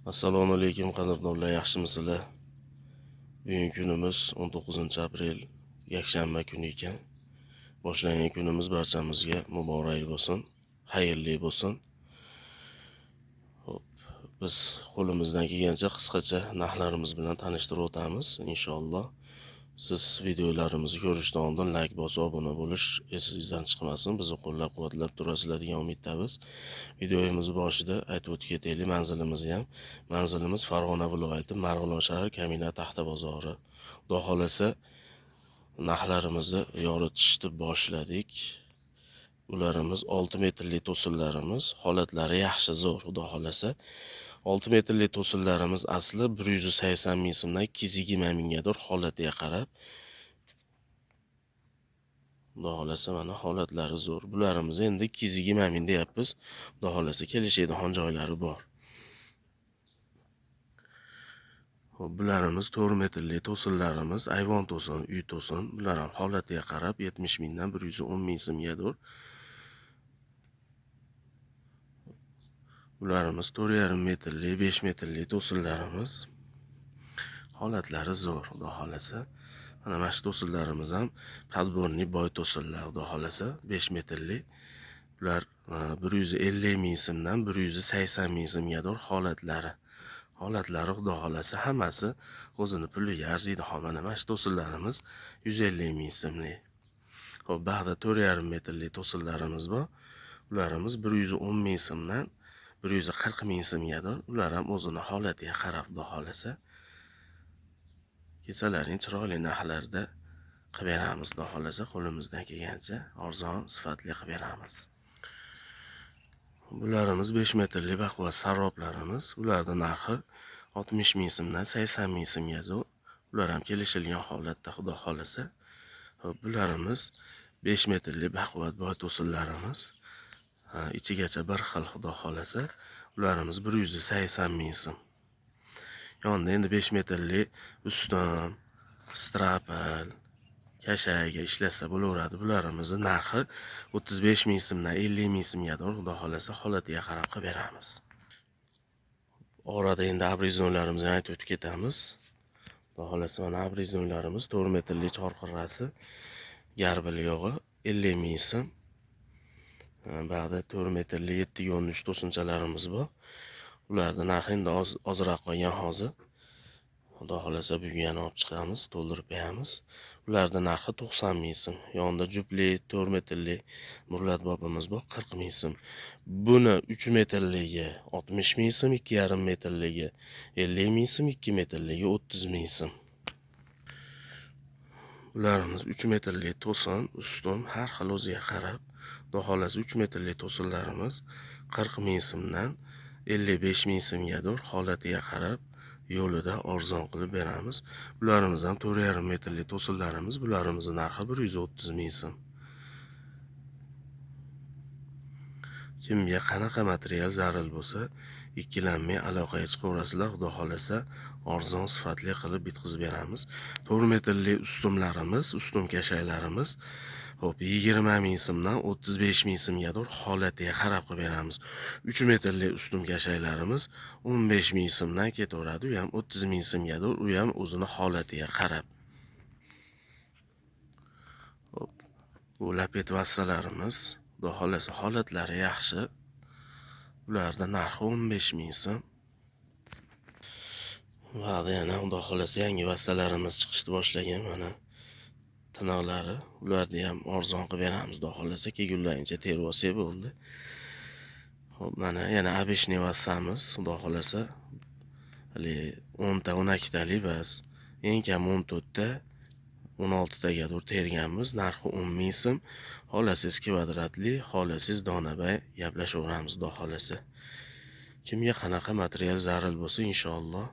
Assalomu alaykum qadrdonlar, yaxshimisizlar? Bugungi kunimiz 19 aprel yakshanba kuni ekan. Boshlangan kunimiz barchamizga muborak bo'lsin, xayrli bo'lsin. Xo'p, biz qo'limizdan kelgancha qisqacha narxlarimiz bilan tanishtirib o'tamiz inshaalloh. Siz videolarimizni ko'rishdan oldin like bosib, obuna bo'lish esingizdan chiqmasin. Bizni qo'llab-quvvatlab turasizlar degan umiddamiz. Videomiz boshida aytib o'tib ketaylik manzilimizni ham. Manzilimiz Farg'ona viloyati Marg'ilon shahri Kamina Taxta bozori. Xudo xolasa narxlarimizni yoritishni boshladik. Ularimiz 6 metrli to'sinlarimiz, holatlari yaxshi, zo'r, xudo xolasa. 6 metrli to'sinlarimiz asli 180 ming so'mdan 220 minggadir holatiga qarab. Xudo xolasa mana holatlari zo'r. Bularimiz endi 220 ming deyapmiz. Xudo xolasa kelishadigan joylari bor. Xo'p, bularimiz 4 metrli to'sinlarimiz, ayvon to'sin, uy to'sin. Bular ham holatiga qarab 70 mingdan 110 ming so'mgadir. Bularimiz 4,5 metrli, 5 metrli to'sinlarimiz. Holatlari zo'r, xudo xolasa. Mana shu to'sinlarimiz ham tadbirli boy to'sinlar, xudo xolasa, 5 metrli. Bular 150 ming so'mdan 180 ming so'mgadir holatlari. Holatlari xudo xolasa hammasi o'zini puliga arziydi. Mana shu to'sinlarimiz 150 ming so'mlik. Xo'p, bag'da 4,5 metrli to'sinlarimiz bor. Ularimiz 110 ming so'mdan 140 ming so'mgadir. Ular ham o'zini holatiga qarab, xudo xolasa. Kesalaring chiroyli narxlarda qilib beramiz, xudo xolasa, qo'limizdan kelgancha arzon, sifatli qilib beramiz. Bularimiz 5 metrli baquvvat saroblarimiz. Ularning narxi 60 ming so'mdan 80 ming so'mgadir. Ular ham kelishilgan holatda, xudo xolasa. Xo'p, bularimiz 5 metrli baquvvat boy to'sinlarimiz. Ichigacha bir xil, xudo xolasa. Ularimiz 180 ming so'm. Yonda endi 5 metrli uston, strapal, kashaga ishlasa bo'laveradi. Bularimizni narxi 35 ming so'mdan 50 ming so'mgadir, xudo xolasa, holatiga qarab qilib beramiz. Orada endi abriznonlarimizni aytib o'tib ketamiz. Xudo xolasa mana abriznonlarimiz 4 metrli chorqirrasi, garbil yog'i 50 ming so'm. Ba'da 4 metrli 7-13 to'sinchalarimiz bor. Ularning narxi endi ozroq qolgan hozir. Xudo xolasa bugun yana olib chiqamiz, to'ldirib beramiz. Ularning narxi 90 ming so'm. Yonida jupli 4 metrli murlatbobimiz bor, 40 ming so'm. Buni 3 metrligi 60 ming so'm, 2,5 metrligi 50 ming so'm, 2 metrligi 30 ming so'm. Ularimiz 3 metrli to'sin, ustun har xil o'ziga qarab. Xudo xolasa 3 metrli to'sinlarimiz 40 ming so'mdan 55 ming so'mgadir, holatiga qarab yo'lida arzon qilib beramiz. Bularimiz ham 4,5 metrli to'sinlarimiz. Bularimizning narxi 130 ming so'm. Kimga qanaqa material zarur bo'lsa, ikkilanmay aloqaga chiqaverasizlar. Xudo xolasa arzon, sifatli qilib bitkizib beramiz. 4 metrli ustumlarimiz, ustum kashaklarimiz hop 20 ming so'mdan 35 ming so'mgadir, holatiga qarab qilib beramiz. 3 metrli ustum kashaklarimiz 15 ming so'mdan ketaveradi. U ham 30 ming so'mgadir, u ham o'zini holatiga qarab. Hop, bu lapet vassalarimiz, xudo xolasa holatlari yaxshi. Ularning narxi 15 ming so'm. Vaqti yana xudo xolasa yangi vassalarimiz chiqishni boshlagan, mana tinoqlari. Ularni ham arzon qilib beramiz, xudo xolasa, kelgunlarincha terib olsak bo'ldi. Hop, mana yana abishniy vassamiz, xudo xolasa, hali 10 ta 12 talik bas. Eng kam 14 ta 16 tagadir terganmiz. Narxi 10 ming so'm. Xolasiz kvadratli, xolasiz donabay gaplashaveramiz, xudo xolasa. Kimga qanaqa material zarur bo'lsa, inshaalloh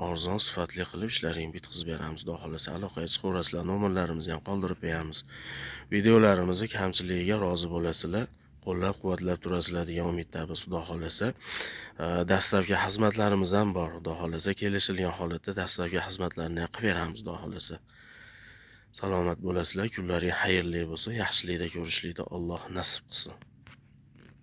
arzon, sifatli qilib ishlarini bitkizib beramiz, xudo xolasa. Aloqaga chiqaverasizlar, nomerlarimizni ham qoldirib beramiz. Videolarimizni kamchiligiga rozi bo'lasizlar, qo'llab-quvvatlab turasizlar degan umiddamiz, xudo xolasa. Dastlabki xizmatlarimiz ham bor, xudo xolasa. Kelishilgan holatda dastlabki xizmatlarni ham qilib beramiz, xudo xolasa. Salomat bo'lasizlar, kunlaring xayrli bo'lsin, yaxshilikda ko'rishlikda Alloh nasib qilsin.